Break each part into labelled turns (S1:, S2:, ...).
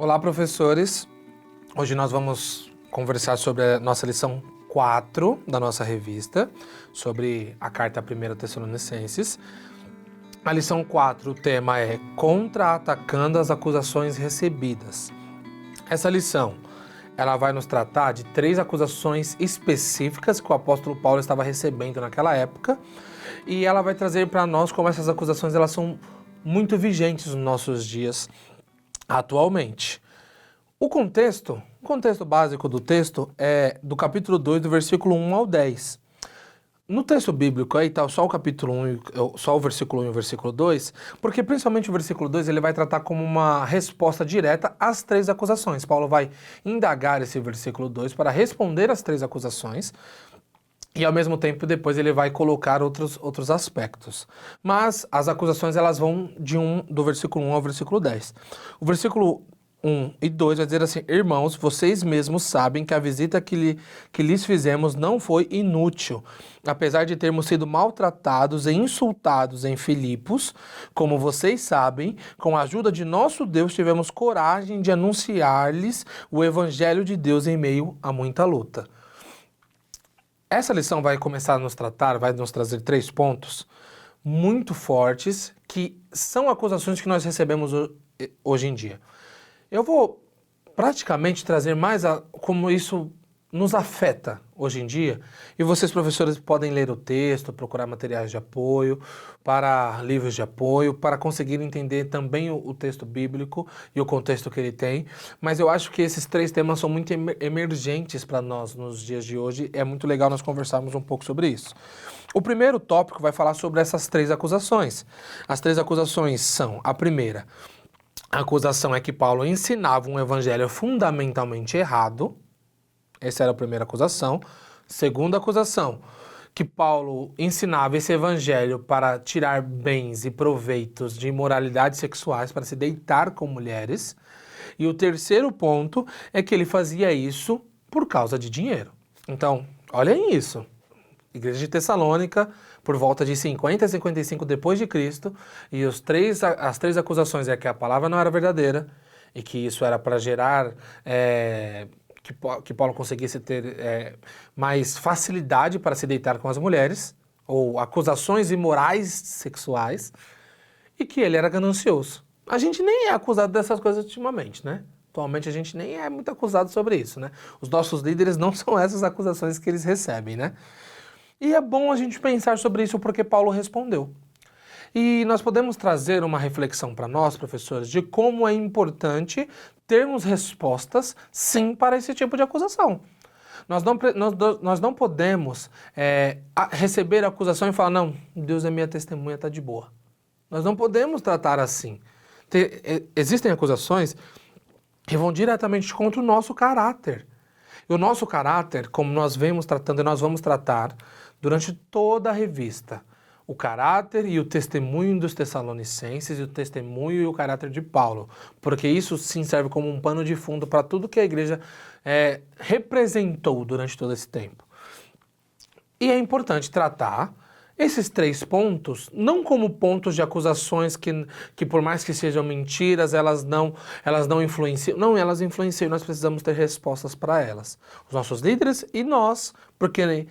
S1: Olá, professores! Hoje nós vamos conversar sobre a nossa lição 4 da nossa revista, sobre a carta 1 Tessalonicenses. A lição 4, o tema é Contra-atacando as acusações recebidas. Essa lição, ela vai nos tratar de 3 acusações específicas que o apóstolo Paulo estava recebendo naquela época, e ela vai trazer para nós como essas acusações elas são muito vigentes nos nossos dias atualmente. O contexto básico do texto é do capítulo 2, do versículo 1 ao 10. No texto bíblico aí tá só o capítulo 1, só o versículo 1 e o versículo 2, porque principalmente o versículo 2 ele vai tratar como uma resposta direta às 3 acusações. Paulo vai indagar esse versículo 2 para responder às 3 acusações, e ao mesmo tempo depois ele vai colocar outros aspectos. Mas as acusações elas vão do versículo 1 ao versículo 10. O versículo 1 e 2 vai dizer assim: irmãos, vocês mesmos sabem que a visita que lhes fizemos não foi inútil. Apesar de termos sido maltratados e insultados em Filipos, como vocês sabem, com a ajuda de nosso Deus tivemos coragem de anunciar-lhes o evangelho de Deus em meio a muita luta. Essa lição vai começar a vai nos trazer 3 pontos muito fortes, que são acusações que nós recebemos hoje em dia. Eu vou praticamente trazer mais como isso nos afeta hoje em dia, e vocês, professores, podem ler o texto, procurar materiais de apoio, para livros de apoio, para conseguir entender também o texto bíblico e o contexto que ele tem, mas eu acho que esses 3 temas são muito emergentes para nós nos dias de hoje, é muito legal nós conversarmos um pouco sobre isso. O primeiro tópico vai falar sobre essas 3 acusações. As 3 acusações são: a primeira, a acusação é que Paulo ensinava um evangelho fundamentalmente errado. Essa era a primeira acusação. Segunda acusação, que Paulo ensinava esse evangelho para tirar bens e proveitos de imoralidades sexuais, para se deitar com mulheres. E o terceiro ponto é que ele fazia isso por causa de dinheiro. Então, olhem isso. Igreja de Tessalônica, por volta de 50 a 55 depois de Cristo, e as 3 acusações é que a palavra não era verdadeira, e que isso era para gerar... que Paulo conseguisse ter mais facilidade para se deitar com as mulheres, ou acusações imorais sexuais, e que ele era ganancioso. A gente nem é acusado dessas coisas ultimamente, né? Atualmente a gente nem é muito acusado sobre isso, né? Os nossos líderes não são essas acusações que eles recebem, né? E é bom a gente pensar sobre isso porque Paulo respondeu. E nós podemos trazer uma reflexão para nós, professores, de como é importante termos respostas, sim, para esse tipo de acusação. Nós não podemos receber a acusação e falar, não, Deus é minha testemunha, está de boa. Nós não podemos tratar assim. Existem acusações que vão diretamente contra o nosso caráter. E o nosso caráter, como nós vemos tratando e nós vamos tratar durante toda a revista, o caráter e o testemunho dos Tessalonicenses, e o testemunho e o caráter de Paulo, porque isso sim serve como um pano de fundo para tudo que a igreja representou durante todo esse tempo. E é importante tratar esses 3 pontos não como pontos de acusações que por mais que sejam mentiras, elas não influenciam. Não, elas influenciam, nós precisamos ter respostas para elas. Os nossos líderes e nós, porque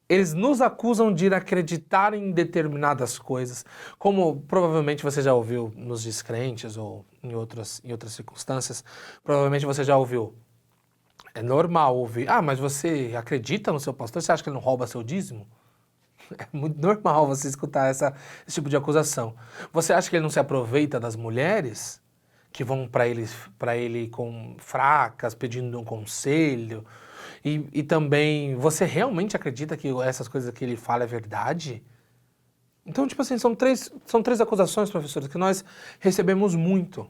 S1: eles nos acusam de ir acreditar em determinadas coisas, como provavelmente você já ouviu nos descrentes ou em outras circunstâncias, provavelmente você já ouviu. É normal ouvir, mas você acredita no seu pastor? Você acha que ele não rouba seu dízimo? É muito normal você escutar esse tipo de acusação. Você acha que ele não se aproveita das mulheres que vão para ele com fracas, pedindo um conselho? E também, você realmente acredita que essas coisas que ele fala é verdade? Então, tipo assim, são três acusações, professores, que nós recebemos muito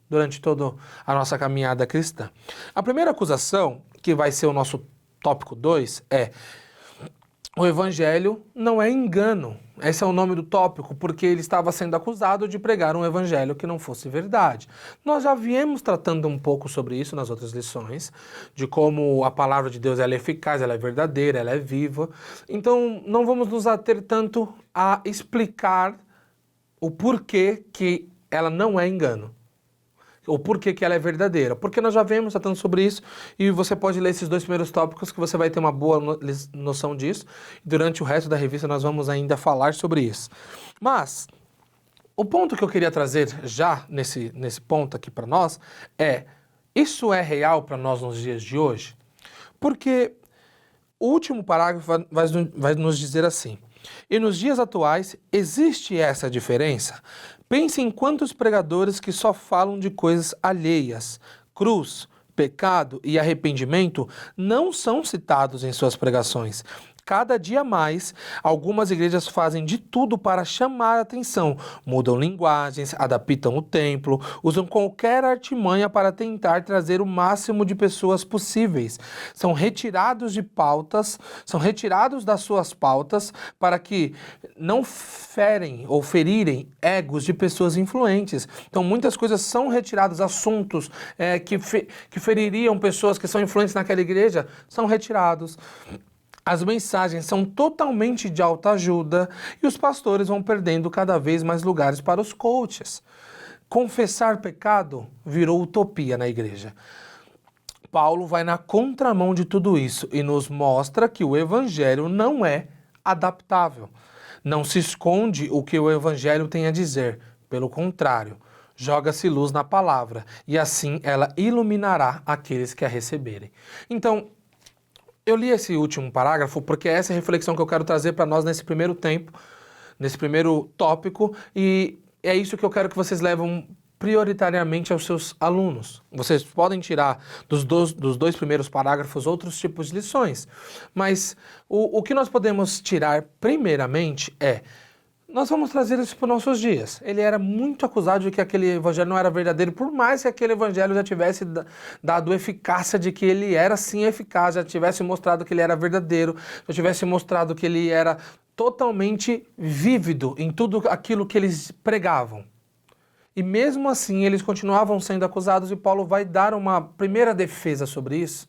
S1: durante toda a nossa caminhada cristã. A primeira acusação, que vai ser o nosso tópico 2, é: o evangelho não é engano. Esse é o nome do tópico, porque ele estava sendo acusado de pregar um evangelho que não fosse verdade. Nós já viemos tratando um pouco sobre isso nas outras lições, de como a palavra de Deus ela é eficaz, ela é verdadeira, ela é viva. Então, não vamos nos ater tanto a explicar o porquê que ela não é engano. ou por que ela é verdadeira? Porque nós já vemos tratando sobre isso e você pode ler esses 2 primeiros tópicos que você vai ter uma boa noção disso. Durante o resto da revista nós vamos ainda falar sobre isso. Mas o ponto que eu queria trazer já nesse ponto aqui para nós é: isso é real para nós nos dias de hoje? Porque o último parágrafo vai nos dizer assim: e nos dias atuais existe essa diferença? Pense em quantos pregadores que só falam de coisas alheias. Cruz, pecado e arrependimento não são citados em suas pregações. Cada dia mais, algumas igrejas fazem de tudo para chamar a atenção, mudam linguagens, adaptam o templo, usam qualquer artimanha para tentar trazer o máximo de pessoas possíveis. São retirados de pautas, são retirados das suas pautas para que não ferirem egos de pessoas influentes. Então muitas coisas são retiradas, assuntos que feririam pessoas que são influentes naquela igreja, são retirados. As mensagens são totalmente de autoajuda e os pastores vão perdendo cada vez mais lugares para os coaches. Confessar pecado virou utopia na igreja. Paulo vai na contramão de tudo isso e nos mostra que o evangelho não é adaptável. Não se esconde o que o evangelho tem a dizer. Pelo contrário, joga-se luz na palavra e assim ela iluminará aqueles que a receberem. Então, eu li esse último parágrafo porque essa é a reflexão que eu quero trazer para nós nesse primeiro tempo, nesse primeiro tópico, e é isso que eu quero que vocês levem prioritariamente aos seus alunos. Vocês podem tirar dos 2 primeiros parágrafos outros tipos de lições, mas o que nós podemos tirar primeiramente é: nós vamos trazer isso para os nossos dias. Ele era muito acusado de que aquele evangelho não era verdadeiro, por mais que aquele evangelho já tivesse dado eficácia de que ele era sim eficaz, já tivesse mostrado que ele era verdadeiro, já tivesse mostrado que ele era totalmente vívido em tudo aquilo que eles pregavam. E mesmo assim eles continuavam sendo acusados e Paulo vai dar uma primeira defesa sobre isso.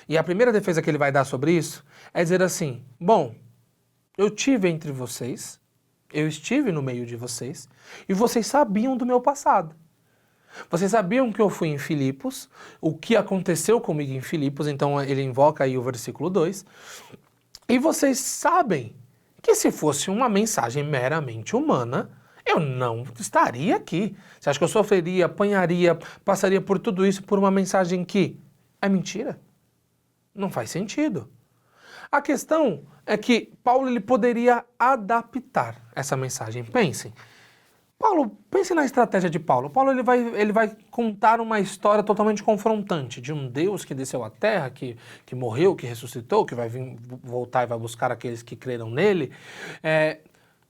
S1: E a primeira defesa que ele vai dar sobre isso é dizer assim: bom, eu tive entre vocês, eu estive no meio de vocês e vocês sabiam do meu passado. Vocês sabiam que eu fui em Filipos, o que aconteceu comigo em Filipos, então ele invoca aí o versículo 2. E vocês sabem que se fosse uma mensagem meramente humana, eu não estaria aqui. Você acha que eu sofreria, apanharia, passaria por tudo isso por uma mensagem que é mentira? Não faz sentido. A questão é que Paulo ele poderia adaptar essa mensagem. Pense na estratégia de Paulo. Paulo ele vai contar uma história totalmente confrontante de um Deus que desceu à terra, que morreu, que ressuscitou, que vai voltar e vai buscar aqueles que creram nele.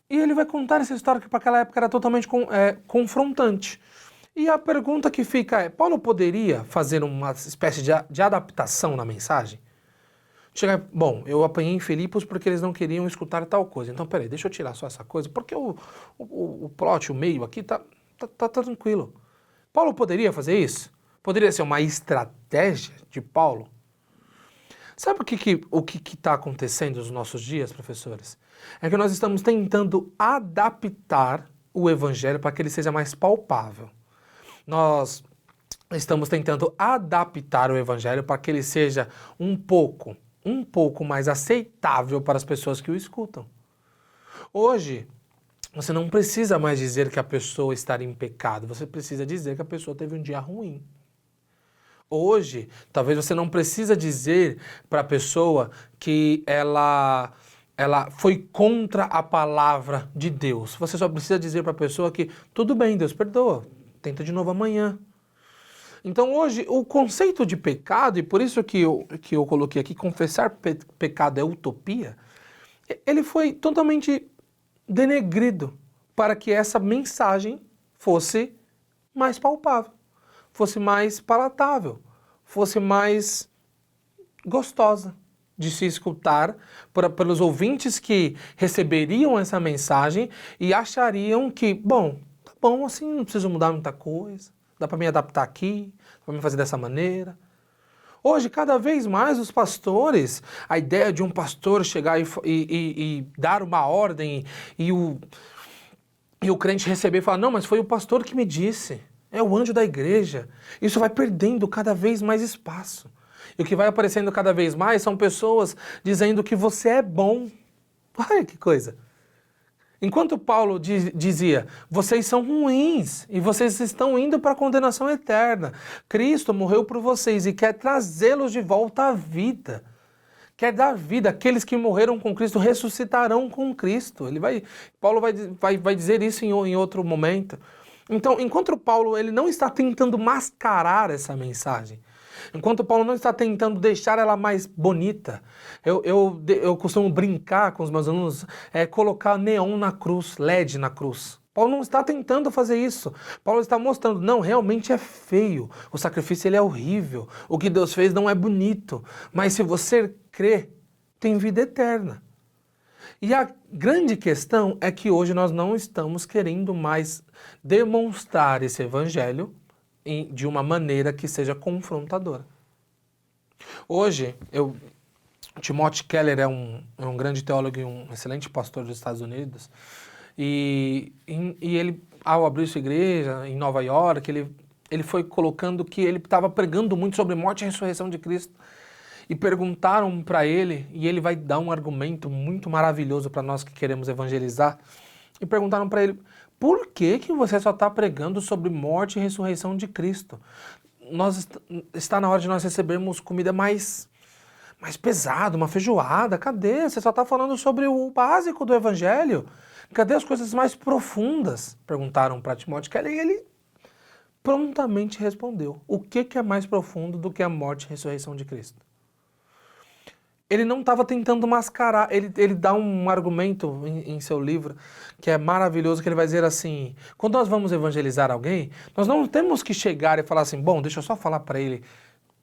S1: E ele vai contar essa história que para aquela época era totalmente confrontante. E a pergunta que fica é: Paulo poderia fazer uma espécie de adaptação na mensagem? Bom, eu apanhei em Filipos porque eles não queriam escutar tal coisa. Então, peraí, deixa eu tirar só essa coisa, porque o plot, o meio aqui, tá tranquilo. Paulo poderia fazer isso? Poderia ser uma estratégia de Paulo? Sabe o que está acontecendo nos nossos dias, professores? É que nós estamos tentando adaptar o evangelho para que ele seja mais palpável. Nós estamos tentando adaptar o evangelho para que ele seja um pouco mais aceitável para as pessoas que o escutam. Hoje, você não precisa mais dizer que a pessoa está em pecado, você precisa dizer que a pessoa teve um dia ruim. Hoje, talvez você não precisa dizer para a pessoa que ela foi contra a palavra de Deus. Você só precisa dizer para a pessoa que tudo bem, Deus perdoa, tenta de novo amanhã. Então hoje o conceito de pecado, e por isso que eu coloquei aqui, confessar pecado é utopia, ele foi totalmente denegrido para que essa mensagem fosse mais palpável, fosse mais palatável, fosse mais gostosa de se escutar pelos ouvintes que receberiam essa mensagem e achariam que, bom, tá bom, assim não preciso mudar muita coisa. Dá para me adaptar aqui, dá para me fazer dessa maneira. Hoje, cada vez mais os pastores, a ideia de um pastor chegar e dar uma ordem e o crente receber e falar: não, mas foi o pastor que me disse. é o anjo da igreja. Isso vai perdendo cada vez mais espaço. E o que vai aparecendo cada vez mais são pessoas dizendo que você é bom. Olha que coisa. Enquanto Paulo dizia, vocês são ruins e vocês estão indo para a condenação eterna. Cristo morreu por vocês e quer trazê-los de volta à vida. Quer dar vida. Aqueles que morreram com Cristo ressuscitarão com Cristo. Paulo vai dizer isso em outro momento. Então, enquanto Paulo ele não está tentando mascarar essa mensagem, enquanto Paulo não está tentando deixar ela mais bonita, eu costumo brincar com os meus alunos, colocar neon na cruz, LED na cruz. Paulo não está tentando fazer isso. Paulo está mostrando, não, realmente é feio. O sacrifício ele é horrível. O que Deus fez não é bonito. Mas se você crê, tem vida eterna. E a grande questão é que hoje nós não estamos querendo mais demonstrar esse evangelho de uma maneira que seja confrontadora. Hoje, Timothy Keller é um grande teólogo e um excelente pastor dos Estados Unidos, e ele, ao abrir sua igreja em Nova York, ele foi colocando que ele estava pregando muito sobre morte e ressurreição de Cristo, e perguntaram para ele, e ele vai dar um argumento muito maravilhoso para nós que queremos evangelizar, e perguntaram para ele, por que você só está pregando sobre morte e ressurreição de Cristo? Está na hora de nós recebermos comida mais pesada, uma feijoada, cadê? Você só está falando sobre o básico do evangelho? Cadê as coisas mais profundas? Perguntaram para Timóteo Keller e ele prontamente respondeu, o que é mais profundo do que a morte e ressurreição de Cristo? Ele não estava tentando mascarar, ele dá um argumento em seu livro que é maravilhoso, que ele vai dizer assim, quando nós vamos evangelizar alguém, nós não temos que chegar e falar assim, bom, deixa eu só falar para ele,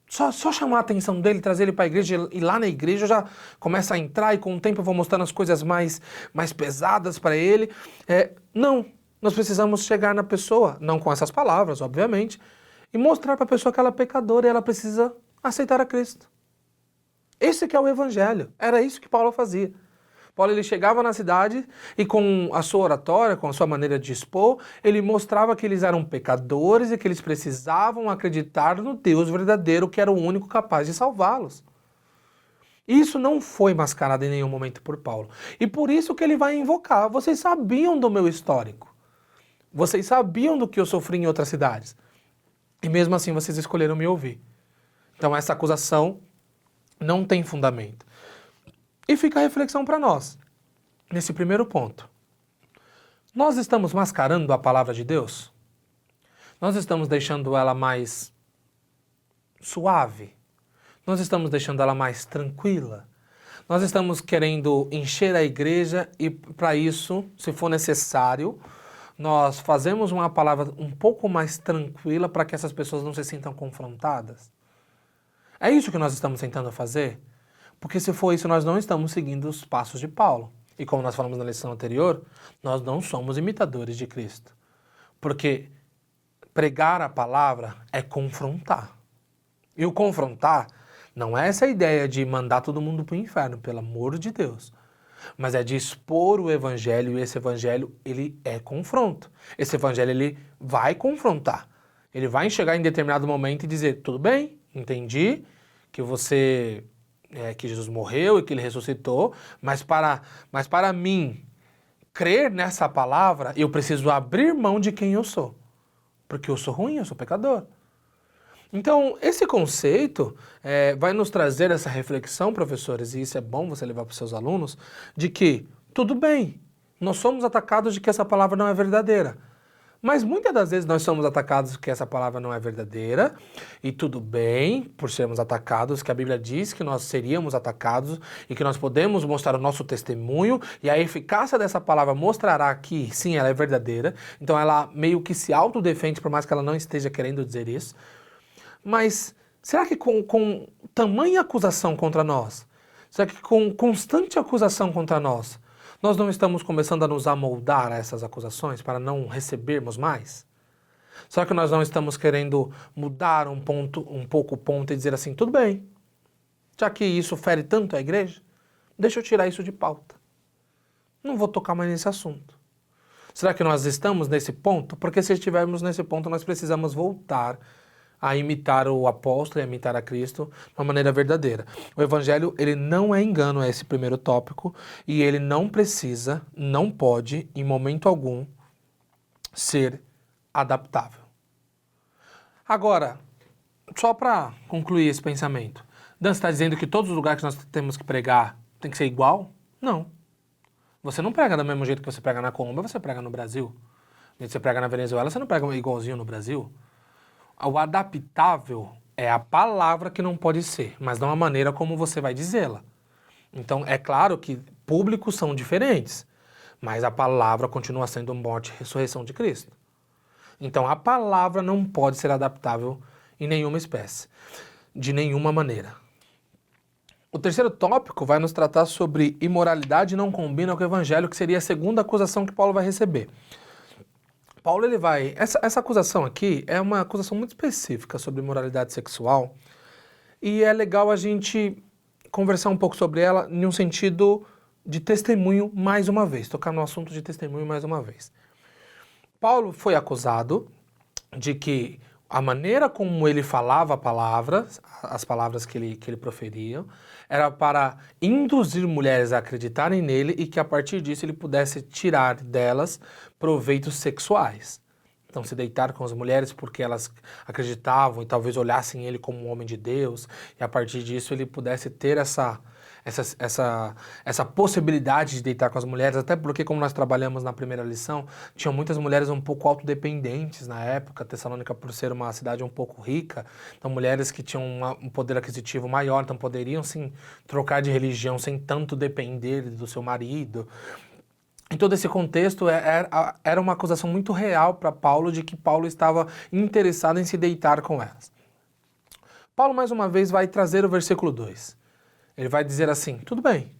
S1: só chamar a atenção dele, trazer ele para a igreja, e lá na igreja eu já começa a entrar e com o tempo eu vou mostrando as coisas mais pesadas para ele. Não, nós precisamos chegar na pessoa, não com essas palavras, obviamente, e mostrar para a pessoa que ela é pecadora e ela precisa aceitar a Cristo. Esse que é o evangelho. Era isso que Paulo fazia. Paulo ele chegava na cidade e com a sua oratória, com a sua maneira de expor, ele mostrava que eles eram pecadores e que eles precisavam acreditar no Deus verdadeiro, que era o único capaz de salvá-los. Isso não foi mascarado em nenhum momento por Paulo. E por isso que ele vai invocar. Vocês sabiam do meu histórico. Vocês sabiam do que eu sofri em outras cidades. E mesmo assim vocês escolheram me ouvir. Então essa acusação não tem fundamento. E fica a reflexão para nós, nesse primeiro ponto. Nós estamos mascarando a palavra de Deus? Nós estamos deixando ela mais suave? Nós estamos deixando ela mais tranquila? Nós estamos querendo encher a igreja e, para isso, se for necessário, nós fazemos uma palavra um pouco mais tranquila para que essas pessoas não se sintam confrontadas? É isso que nós estamos tentando fazer? Porque se for isso, nós não estamos seguindo os passos de Paulo. E como nós falamos na lição anterior, nós não somos imitadores de Cristo. Porque pregar a palavra é confrontar. E o confrontar não é essa ideia de mandar todo mundo para o inferno, pelo amor de Deus. Mas é de expor o evangelho, e esse evangelho, ele é confronto. Esse evangelho, ele vai confrontar. Ele vai chegar em determinado momento e dizer, tudo bem, entendi que que Jesus morreu e que ele ressuscitou, mas para mim crer nessa palavra, eu preciso abrir mão de quem eu sou. Porque eu sou ruim, eu sou pecador. Então, esse conceito vai nos trazer essa reflexão, professores, e isso é bom você levar para os seus alunos, de que, tudo bem, nós somos atacados de que essa palavra não é verdadeira. Mas muitas das vezes nós somos atacados que essa palavra não é verdadeira, e tudo bem por sermos atacados, que a Bíblia diz que nós seríamos atacados e que nós podemos mostrar o nosso testemunho, e a eficácia dessa palavra mostrará que sim, ela é verdadeira, então ela meio que se autodefende, por mais que ela não esteja querendo dizer isso. Mas será que com tamanha acusação contra nós, será que com constante acusação contra nós, nós não estamos começando a nos amoldar a essas acusações para não recebermos mais? Será que nós não estamos querendo mudar um pouco o ponto e dizer assim, tudo bem, já que isso fere tanto a igreja, deixa eu tirar isso de pauta. Não vou tocar mais nesse assunto. Será que nós estamos nesse ponto? Porque se estivermos nesse ponto, nós precisamos voltar a imitar o apóstolo e a imitar a Cristo de uma maneira verdadeira. O evangelho, ele não é engano, é esse primeiro tópico, e ele não precisa, não pode, em momento algum, ser adaptável. Agora, só para concluir esse pensamento, Dan, você está dizendo que todos os lugares que nós temos que pregar tem que ser igual? Não. Você não prega do mesmo jeito que você prega na Colômbia, você prega no Brasil. Você prega na Venezuela, você não prega igualzinho no Brasil. O adaptável é a palavra que não pode ser, mas não a maneira como você vai dizê-la. Então, é claro que públicos são diferentes, mas a palavra continua sendo morte e ressurreição de Cristo. Então, a palavra não pode ser adaptável em nenhuma espécie, de nenhuma maneira. O terceiro tópico vai nos tratar sobre imoralidade não combina com o evangelho, que seria a segunda acusação que Paulo vai receber. Paulo, ele vai... Essa acusação aqui é uma acusação muito específica sobre imoralidade sexual, e é legal a gente conversar um pouco sobre ela em um sentido de testemunho mais uma vez, tocar no assunto de testemunho mais uma vez. Paulo foi acusado de que a maneira como ele falava palavras, as palavras que ele proferia, era para induzir mulheres a acreditarem nele e que a partir disso ele pudesse tirar delas proveitos sexuais. Então, se deitar com as mulheres porque elas acreditavam e talvez olhassem ele como um homem de Deus, e a partir disso ele pudesse ter essa possibilidade de deitar com as mulheres, até porque, como nós trabalhamos na primeira lição, tinham muitas mulheres um pouco autodependentes na época, Tessalônica por ser uma cidade um pouco rica, então mulheres que tinham um poder aquisitivo maior, então poderiam sim trocar de religião sem tanto depender do seu marido. Em todo esse contexto, era uma acusação muito real para Paulo de que Paulo estava interessado em se deitar com elas. Paulo, mais uma vez, vai trazer o versículo 2. Ele vai dizer assim, tudo bem,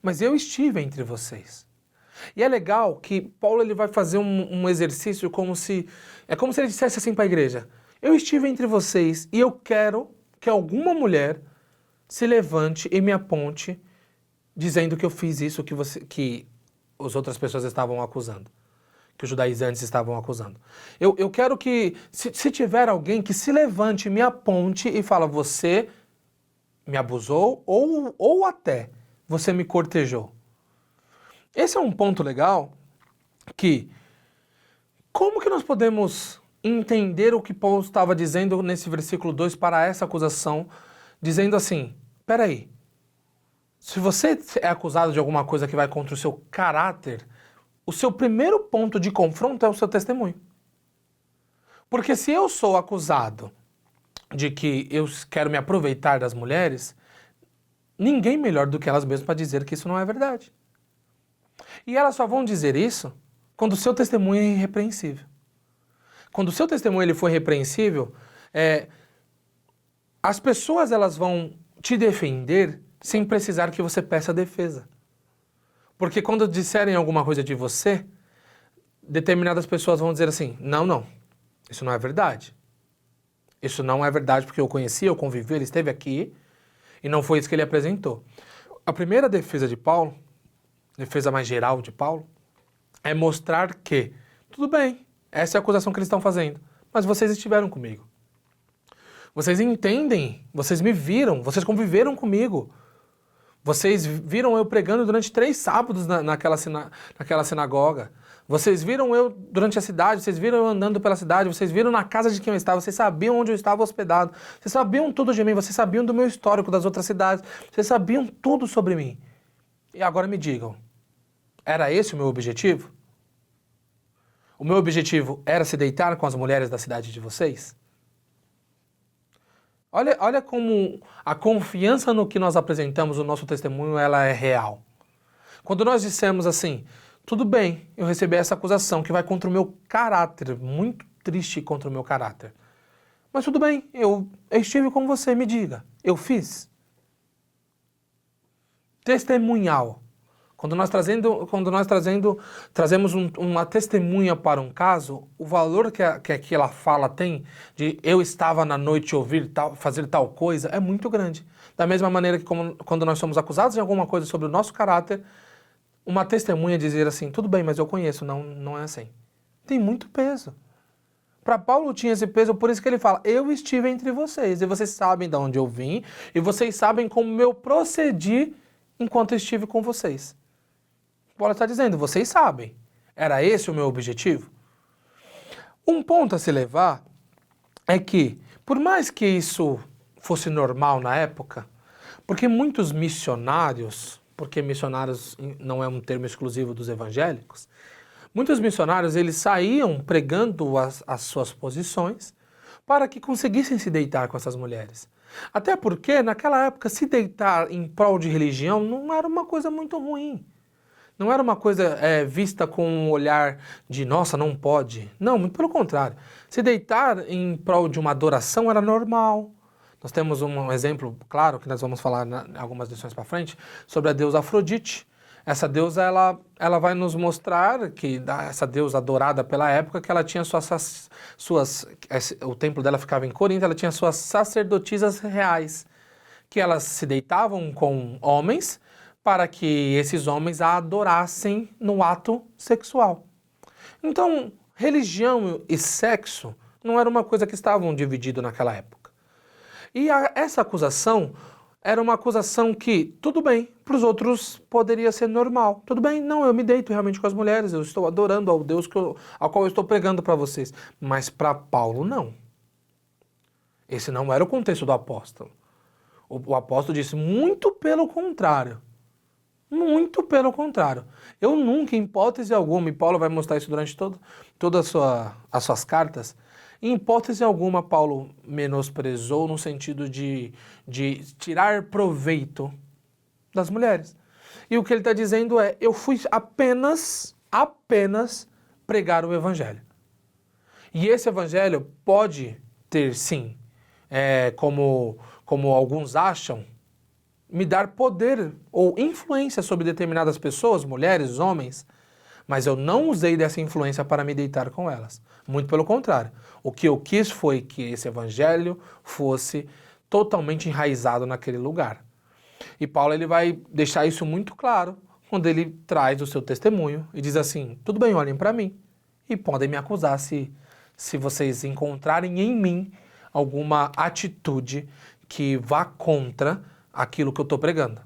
S1: mas eu estive entre vocês. E é legal que Paulo ele vai fazer um exercício como se... É como se ele dissesse assim para a igreja, eu estive entre vocês e eu quero que alguma mulher se levante e me aponte dizendo que eu fiz isso que as outras pessoas estavam acusando, que os judaizantes estavam acusando. Eu quero que, se tiver alguém que se levante, me aponte e fala, você me abusou ou até você me cortejou. Esse é um ponto legal que, como que nós podemos entender o que Paulo estava dizendo nesse versículo 2 para essa acusação, dizendo assim, peraí, se você é acusado de alguma coisa que vai contra o seu caráter, o seu primeiro ponto de confronto é o seu testemunho. Porque se eu sou acusado de que eu quero me aproveitar das mulheres, ninguém melhor do que elas mesmas para dizer que isso não é verdade. E elas só vão dizer isso quando o seu testemunho é irrepreensível. Quando o seu testemunho ele for irrepreensível, as pessoas elas vão te defender sem precisar que você peça defesa. Porque quando disserem alguma coisa de você, determinadas pessoas vão dizer assim, não, isso não é verdade. Isso não é verdade porque eu conheci, eu convivi, ele esteve aqui e não foi isso que ele apresentou. A primeira defesa de Paulo, defesa mais geral de Paulo, é mostrar que, tudo bem, essa é a acusação que eles estão fazendo, mas vocês estiveram comigo. Vocês entendem, vocês me viram, vocês conviveram comigo. Vocês viram eu pregando durante 3 sábados naquela sinagoga. Vocês viram eu durante a cidade, vocês viram eu andando pela cidade, vocês viram na casa de quem eu estava, vocês sabiam onde eu estava hospedado, vocês sabiam tudo de mim, vocês sabiam do meu histórico das outras cidades, vocês sabiam tudo sobre mim. E agora me digam, era esse o meu objetivo? O meu objetivo era se deitar com as mulheres da cidade de vocês? Olha como a confiança no que nós apresentamos, o nosso testemunho, ela é real. Quando nós dissemos assim, tudo bem, eu recebi essa acusação que vai contra o meu caráter, muito triste contra o meu caráter. Mas tudo bem, eu estive com você, me diga, eu fiz. Testemunhal. Quando nós trazemos uma testemunha para um caso, o valor que aquela fala tem de eu estava na noite ouvir fazer tal coisa é muito grande. Da mesma maneira que quando nós somos acusados de alguma coisa sobre o nosso caráter, uma testemunha dizer assim, tudo bem, mas eu conheço, não, não é assim. Tem muito peso. Para Paulo tinha esse peso, por isso que ele fala, eu estive entre vocês, e vocês sabem de onde eu vim, e vocês sabem como eu procedi enquanto eu estive com vocês. Paulo está dizendo, vocês sabem. Era esse o meu objetivo? Um ponto a se levar é que, por mais que isso fosse normal na época, porque muitos missionários, porque missionários não é um termo exclusivo dos evangélicos, muitos missionários eles saíam pregando as suas posições para que conseguissem se deitar com essas mulheres. Até porque, naquela época, se deitar em prol de religião não era uma coisa muito ruim. Não era uma coisa vista com um olhar de, nossa, não pode. Não, muito pelo contrário. Se deitar em prol de uma adoração era normal. Nós temos um exemplo, claro, que nós vamos falar em algumas lições para frente, sobre a deusa Afrodite. Essa deusa, ela vai nos mostrar que essa deusa adorada pela época, que ela tinha o templo dela ficava em Corinto, ela tinha suas sacerdotisas reais, que elas se deitavam com homens, para que esses homens a adorassem no ato sexual. Então, religião e sexo não era uma coisa que estavam divididos naquela época. E essa acusação era uma acusação que, tudo bem, para os outros poderia ser normal. Tudo bem, não, eu me deito realmente com as mulheres, eu estou adorando ao Deus ao qual eu estou pregando para vocês. Mas para Paulo, não. Esse não era o contexto do apóstolo. O apóstolo disse, muito pelo contrário. Muito pelo contrário. Eu nunca, em hipótese alguma, e Paulo vai mostrar isso durante todas as suas cartas, em hipótese alguma Paulo menosprezou no sentido de tirar proveito das mulheres. E o que ele está dizendo é, eu fui apenas pregar o evangelho. E esse evangelho pode ter, sim, como alguns acham, me dar poder ou influência sobre determinadas pessoas, mulheres, homens, mas eu não usei dessa influência para me deitar com elas. Muito pelo contrário. O que eu quis foi que esse evangelho fosse totalmente enraizado naquele lugar. E Paulo ele vai deixar isso muito claro quando ele traz o seu testemunho e diz assim, tudo bem, olhem para mim e podem me acusar se vocês encontrarem em mim alguma atitude que vá contra aquilo que eu estou pregando.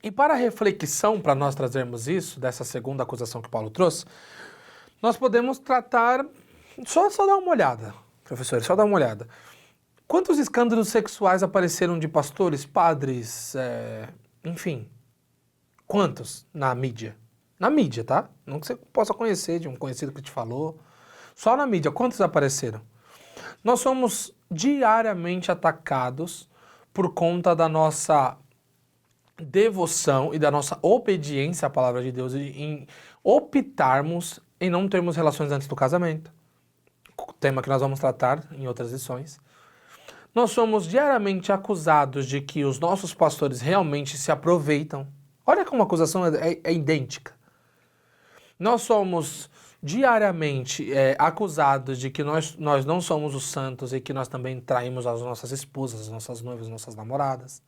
S1: E para a reflexão, para nós trazermos isso, dessa segunda acusação que Paulo trouxe, nós podemos tratar, só dar uma olhada, professores, só dar uma olhada. Quantos escândalos sexuais apareceram de pastores, padres, enfim, quantos na mídia? Na mídia, tá? Não que você possa conhecer de um conhecido que te falou, só na mídia, quantos apareceram? Nós somos diariamente atacados por conta da nossa devoção e da nossa obediência à palavra de Deus em optarmos em não termos relações antes do casamento, tema que nós vamos tratar em outras lições. Nós somos diariamente acusados de que os nossos pastores realmente se aproveitam. Olha como a acusação é idêntica. Nós somos diariamente acusados de que nós não somos os santos e que nós também traímos as nossas esposas, as nossas noivas, as nossas namoradas.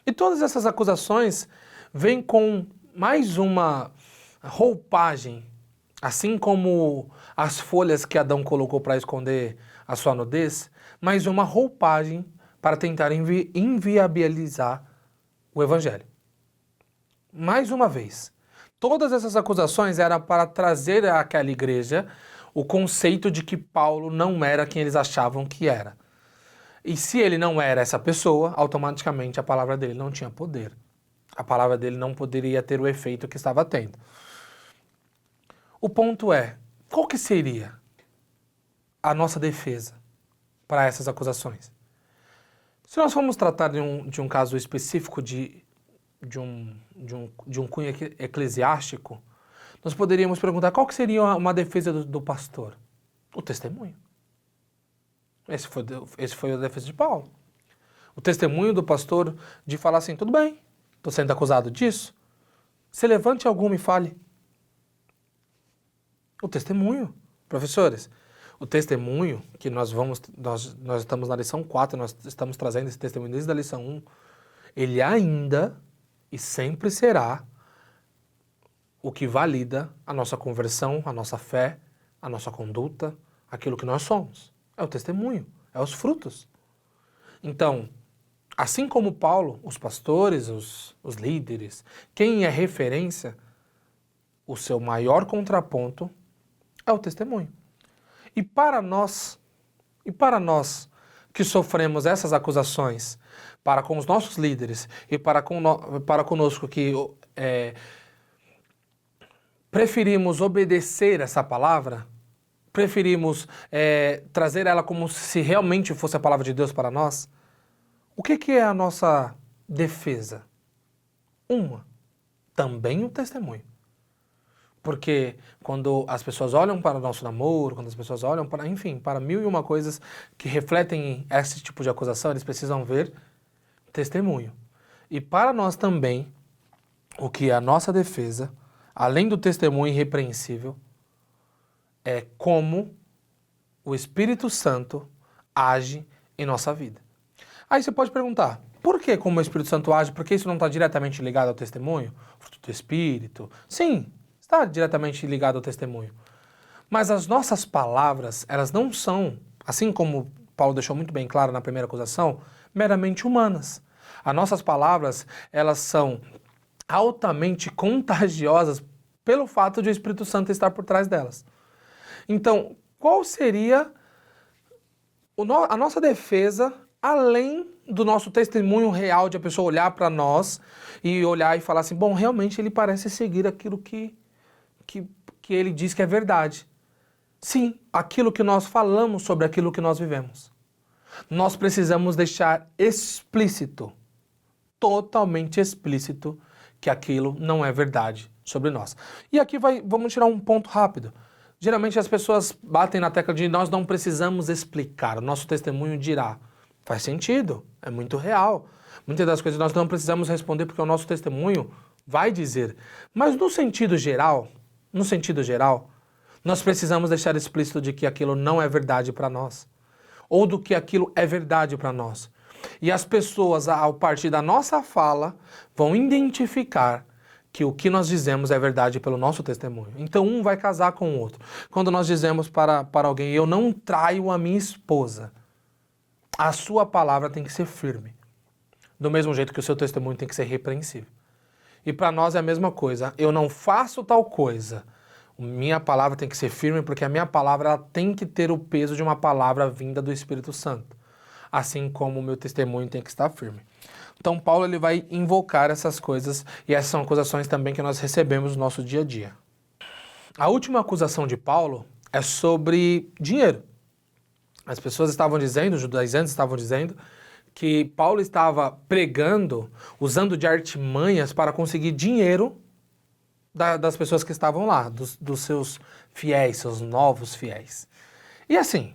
S1: E todas essas acusações vêm com mais uma roupagem, assim como as folhas que Adão colocou para esconder a sua nudez, mais uma roupagem para tentar inviabilizar o evangelho. Mais uma vez, todas essas acusações eram para trazer àquela igreja o conceito de que Paulo não era quem eles achavam que era. E se ele não era essa pessoa, automaticamente a palavra dele não tinha poder. A palavra dele não poderia ter o efeito que estava tendo. O ponto é, qual que seria a nossa defesa para essas acusações? Se nós formos tratar de um caso específico de um cunho eclesiástico, nós poderíamos perguntar qual que seria uma defesa do pastor? O testemunho. Esse foi a defesa de Paulo. O testemunho do pastor de falar assim, tudo bem, estou sendo acusado disso, se levante alguma e fale. O testemunho, professores, o testemunho que nós estamos na lição 4, nós estamos trazendo esse testemunho desde a lição 1, ele ainda e sempre será o que valida a nossa conversão, a nossa fé, a nossa conduta, aquilo que nós somos. É o testemunho, é os frutos. Então, assim como Paulo, os pastores, os líderes, quem é referência, o seu maior contraponto é o testemunho. E para nós que sofremos essas acusações, para com os nossos líderes e para conosco que preferimos obedecer essa palavra, preferimos trazer ela como se realmente fosse a palavra de Deus para nós, o que é a nossa defesa? Também o testemunho. Porque quando as pessoas olham para o nosso namoro, quando as pessoas olham para, enfim, para mil e uma coisas que refletem esse tipo de acusação, eles precisam ver testemunho. E para nós também, o que é a nossa defesa, além do testemunho irrepreensível, é como o Espírito Santo age em nossa vida. Aí você pode perguntar, por que como o Espírito Santo age? Porque isso não está diretamente ligado ao testemunho? Fruto do Espírito? Sim, está diretamente ligado ao testemunho. Mas as nossas palavras, elas não são, assim como Paulo deixou muito bem claro na primeira acusação, meramente humanas. As nossas palavras, elas são altamente contagiosas pelo fato de o Espírito Santo estar por trás delas. Então, qual seria a nossa defesa, além do nosso testemunho real de a pessoa olhar para nós e olhar e falar assim, bom, realmente ele parece seguir aquilo que ele diz que é verdade. Sim, aquilo que nós falamos sobre aquilo que nós vivemos. Nós precisamos deixar explícito, totalmente explícito, que aquilo não é verdade sobre nós. E aqui vamos tirar um ponto rápido. Geralmente as pessoas batem na tecla de nós não precisamos explicar, o nosso testemunho dirá. Faz sentido, é muito real. Muitas das coisas nós não precisamos responder porque o nosso testemunho vai dizer. Mas no sentido geral, nós precisamos deixar explícito de que aquilo não é verdade para nós. Ou do que aquilo é verdade para nós. E as pessoas, ao partir da nossa fala, vão identificar que o que nós dizemos é verdade pelo nosso testemunho. Então um vai casar com o outro. Quando nós dizemos para alguém, eu não traio a minha esposa, a sua palavra tem que ser firme. Do mesmo jeito que o seu testemunho tem que ser repreensível. E para nós é a mesma coisa. Eu não faço tal coisa. Minha palavra tem que ser firme porque a minha palavra ela tem que ter o peso de uma palavra vinda do Espírito Santo. Assim como o meu testemunho tem que estar firme. Então Paulo ele vai invocar essas coisas e essas são acusações também que nós recebemos no nosso dia a dia. A última acusação de Paulo é sobre dinheiro. As pessoas estavam dizendo, os judaizantes estavam dizendo, que Paulo estava pregando, usando de artimanhas para conseguir dinheiro das pessoas que estavam lá, dos seus fiéis, seus novos fiéis. E assim,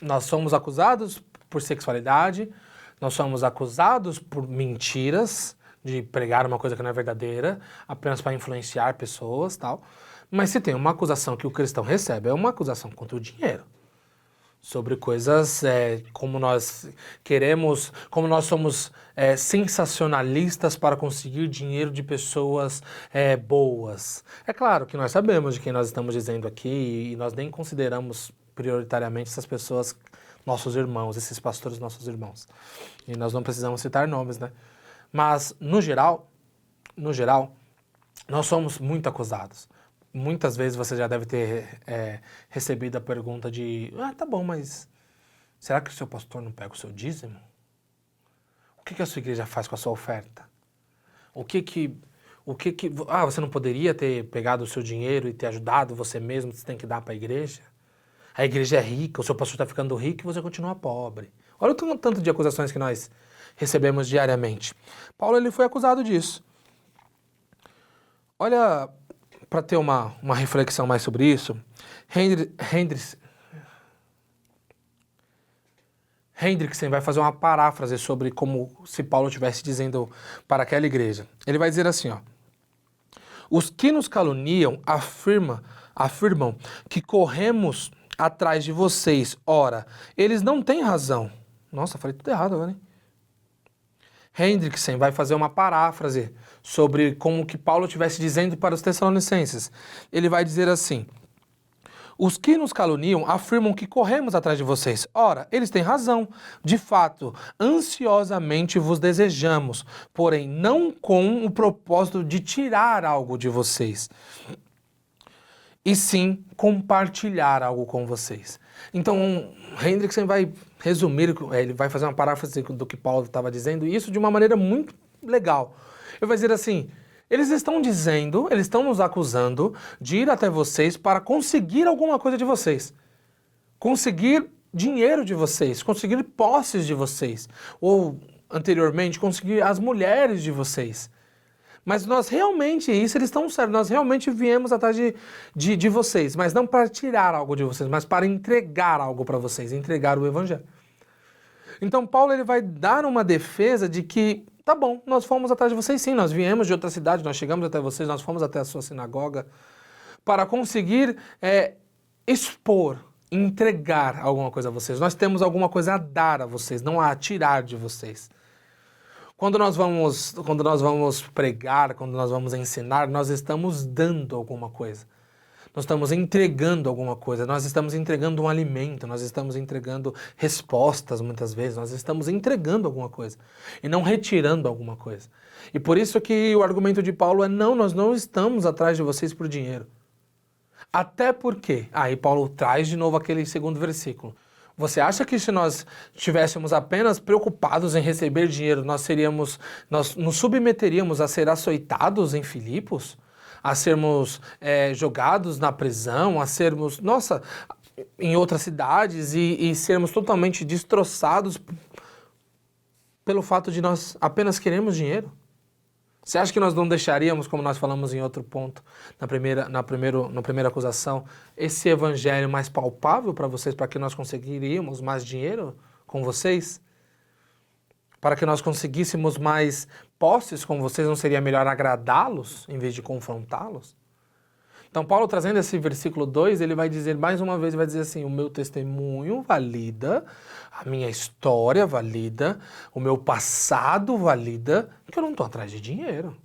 S1: nós somos acusados por sexualidade, nós somos acusados por mentiras, de pregar uma coisa que não é verdadeira, apenas para influenciar pessoas e tal. Mas se tem uma acusação que o cristão recebe, é uma acusação contra o dinheiro. Sobre coisas como nós queremos, como nós somos sensacionalistas para conseguir dinheiro de pessoas boas. É claro que nós sabemos de quem nós estamos dizendo aqui e nós nem consideramos prioritariamente essas pessoas nossos irmãos, esses pastores nossos irmãos. E nós não precisamos citar nomes, né? Mas, no geral, nós somos muito acusados. Muitas vezes você já deve ter recebido a pergunta de tá bom, mas será que o seu pastor não pega o seu dízimo? O que a sua igreja faz com a sua oferta? Você não poderia ter pegado o seu dinheiro e ter ajudado você mesmo, você tem que dar para a igreja? A igreja é rica, o seu pastor está ficando rico e você continua pobre. Olha o tanto de acusações que nós recebemos diariamente. Paulo ele foi acusado disso. Olha, para ter uma reflexão mais sobre isso, Hendrickson vai fazer uma paráfrase sobre como se Paulo estivesse dizendo para aquela igreja. Ele vai dizer assim, ó. Os que nos caluniam afirmam que corremos atrás de vocês. Ora, eles não têm razão. Nossa, falei tudo errado agora, hein? Hendrickson vai fazer uma paráfrase sobre como que Paulo estivesse dizendo para os Tessalonicenses. Ele vai dizer assim: os que nos caluniam afirmam que corremos atrás de vocês. Ora, eles têm razão. De fato, ansiosamente vos desejamos, porém não com o propósito de tirar algo de vocês, e sim compartilhar algo com vocês. Então, Hendrickson vai resumir, ele vai fazer uma paráfrase do que Paulo estava dizendo, e isso de uma maneira muito legal. Ele vai dizer assim: eles estão dizendo, eles estão nos acusando de ir até vocês para conseguir alguma coisa de vocês. Conseguir dinheiro de vocês, conseguir posses de vocês. Ou, anteriormente, conseguir as mulheres de vocês. Mas nós realmente, isso eles estão certos, nós realmente viemos atrás de vocês. Mas não para tirar algo de vocês, mas para entregar algo para vocês, entregar o Evangelho. Então Paulo ele vai dar uma defesa de que, tá bom, nós fomos atrás de vocês sim, nós viemos de outra cidade, nós chegamos até vocês, nós fomos até a sua sinagoga para conseguir expor, entregar alguma coisa a vocês. Nós temos alguma coisa a dar a vocês, não a tirar de vocês. Quando nós vamos pregar, quando nós vamos ensinar, nós estamos dando alguma coisa. Nós estamos entregando alguma coisa, nós estamos entregando um alimento, nós estamos entregando respostas muitas vezes, nós estamos entregando alguma coisa e não retirando alguma coisa. E por isso que o argumento de Paulo é: não, nós não estamos atrás de vocês por dinheiro. Até porque, aí Paulo traz de novo aquele segundo versículo. Você acha que se nós estivéssemos apenas preocupados em receber dinheiro, nós nos submeteríamos a ser açoitados em Filipos? A sermos jogados na prisão, a sermos, em outras cidades e sermos totalmente destroçados pelo fato de nós apenas queremos dinheiro? Você acha que nós não deixaríamos, como nós falamos em outro ponto, na primeira acusação, esse evangelho mais palpável para vocês, para que nós conseguiríamos mais dinheiro com vocês? Para que nós conseguíssemos mais posses com vocês, não seria melhor agradá-los em vez de confrontá-los? Então Paulo, trazendo esse versículo 2, ele vai dizer, mais uma vez, vai dizer assim: o meu testemunho valida, a minha história valida, o meu passado valida, que eu não estou atrás de dinheiro.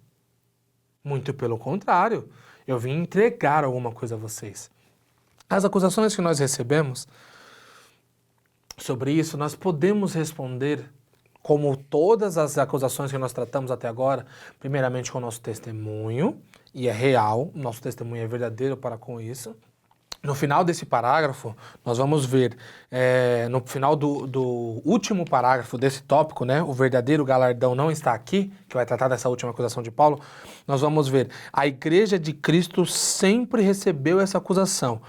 S1: Muito pelo contrário, eu vim entregar alguma coisa a vocês. As acusações que nós recebemos sobre isso, nós podemos responder, como todas as acusações que nós tratamos até agora, primeiramente com o nosso testemunho, e é real, nosso testemunho é verdadeiro para com isso. No final desse parágrafo, nós vamos ver, no final do último parágrafo desse tópico, né, o verdadeiro galardão não está aqui, que vai tratar dessa última acusação de Paulo, nós vamos ver, a igreja de Cristo sempre recebeu essa acusação.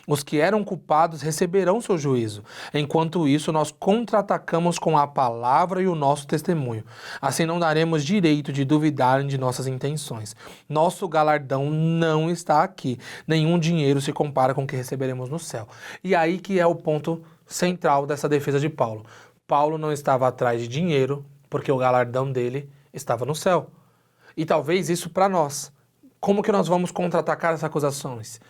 S1: Os que eram culpados receberão seu juízo. Enquanto isso, nós contra-atacamos com a palavra e o nosso testemunho. Assim não daremos direito de duvidarem de nossas intenções. Nosso galardão não está aqui. Nenhum dinheiro se compara com o que receberemos no céu. E aí que é o ponto central dessa defesa de Paulo. Paulo não estava atrás de dinheiro, porque o galardão dele estava no céu. E talvez isso para nós. Como que nós vamos contra-atacar essas acusações?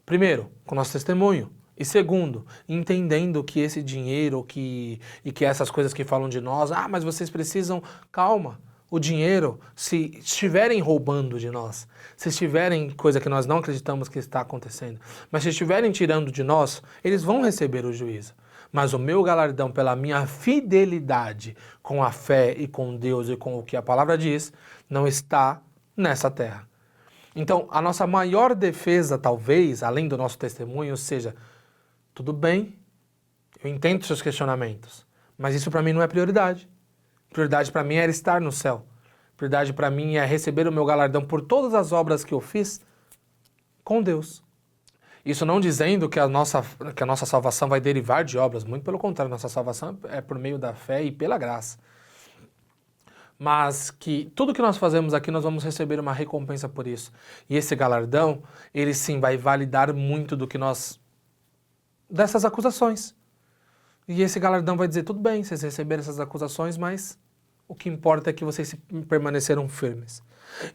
S1: Primeiro, com nosso testemunho. E segundo, entendendo que esse dinheiro e que essas coisas que falam de nós, mas vocês precisam, calma, o dinheiro, se estiverem roubando de nós, se estiverem coisa que nós não acreditamos que está acontecendo, mas se estiverem tirando de nós, eles vão receber o juízo. Mas o meu galardão pela minha fidelidade com a fé e com Deus e com o que a palavra diz, não está nessa terra. Então, a nossa maior defesa, talvez, além do nosso testemunho, seja: tudo bem, eu entendo seus questionamentos, mas isso para mim não é prioridade. Prioridade para mim era estar no céu. Prioridade para mim é receber o meu galardão por todas as obras que eu fiz com Deus. Isso não dizendo que a nossa salvação vai derivar de obras, muito pelo contrário, nossa salvação é por meio da fé e pela graça. Mas que tudo que nós fazemos aqui, nós vamos receber uma recompensa por isso. E esse galardão, ele sim vai validar muito dessas acusações. E esse galardão vai dizer: tudo bem, vocês receberam essas acusações, mas o que importa é que vocês permaneceram firmes.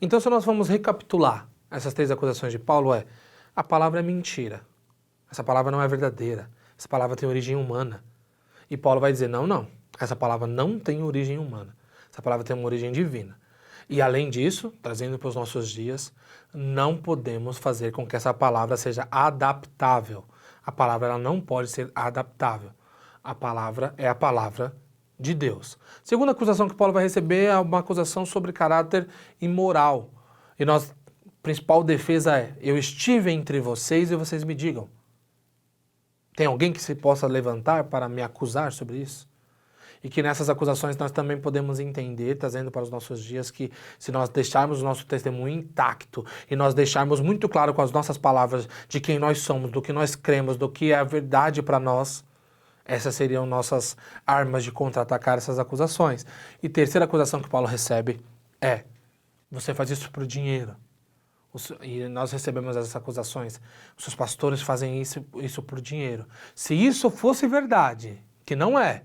S1: Então, se nós vamos recapitular essas 3 acusações de Paulo, a palavra é mentira. Essa palavra não é verdadeira. Essa palavra tem origem humana. E Paulo vai dizer: não, essa palavra não tem origem humana. Essa palavra tem uma origem divina. E além disso, trazendo para os nossos dias, não podemos fazer com que essa palavra seja adaptável. A palavra ela não pode ser adaptável. A palavra é a palavra de Deus. Segunda acusação que Paulo vai receber é uma acusação sobre caráter imoral. E nossa principal defesa é: eu estive entre vocês e vocês me digam. Tem alguém que se possa levantar para me acusar sobre isso? E que nessas acusações nós também podemos entender, trazendo para os nossos dias, que se nós deixarmos o nosso testemunho intacto e nós deixarmos muito claro com as nossas palavras de quem nós somos, do que nós cremos, do que é a verdade para nós, essas seriam nossas armas de contra-atacar essas acusações. E terceira acusação que Paulo recebe é: você faz isso por dinheiro. E nós recebemos essas acusações. Os seus pastores fazem isso por dinheiro. Se isso fosse verdade, que não é,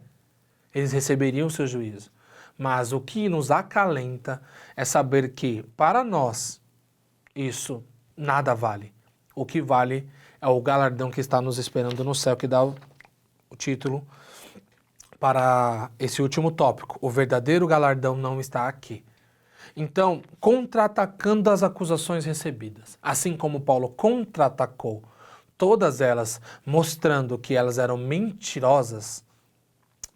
S1: eles receberiam o seu juízo. Mas o que nos acalenta é saber que, para nós, isso nada vale. O que vale é o galardão que está nos esperando no céu, que dá o título para esse último tópico. O verdadeiro galardão não está aqui. Então, contra-atacando as acusações recebidas, assim como Paulo contra-atacou todas elas, mostrando que elas eram mentirosas,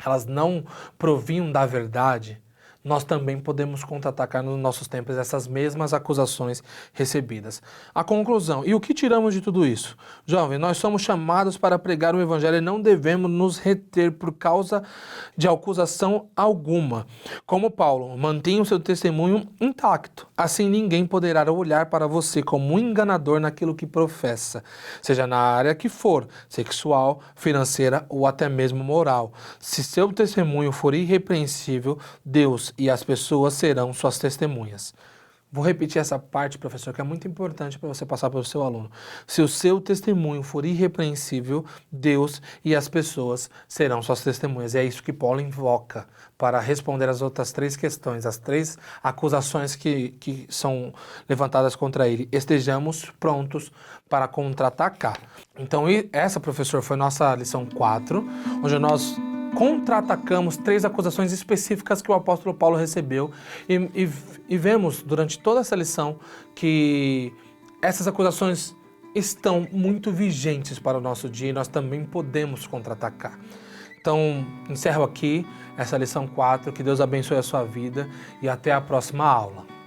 S1: elas não provinham da verdade, nós também podemos contra-atacar nos nossos tempos essas mesmas acusações recebidas. A conclusão: e o que tiramos de tudo isso? Jovem, nós somos chamados para pregar o evangelho e não devemos nos reter por causa de acusação alguma. Como Paulo, mantenha o seu testemunho intacto. Assim ninguém poderá olhar para você como um enganador naquilo que professa, seja na área que for, sexual, financeira ou até mesmo moral. Se seu testemunho for irrepreensível, Deus e as pessoas serão suas testemunhas. Vou repetir essa parte, professor, que é muito importante para você passar para o seu aluno. Se o seu testemunho for irrepreensível, Deus e as pessoas serão suas testemunhas. E é isso que Paulo invoca para responder as outras três questões, as três acusações que são levantadas contra ele. Estejamos prontos para contra-atacar. Então, essa, professor, foi nossa lição 4, onde nós contra-atacamos três acusações específicas que o apóstolo Paulo recebeu e vemos durante toda essa lição que essas acusações estão muito vigentes para o nosso dia e nós também podemos contra-atacar. Então, encerro aqui essa lição 4, que Deus abençoe a sua vida e até a próxima aula.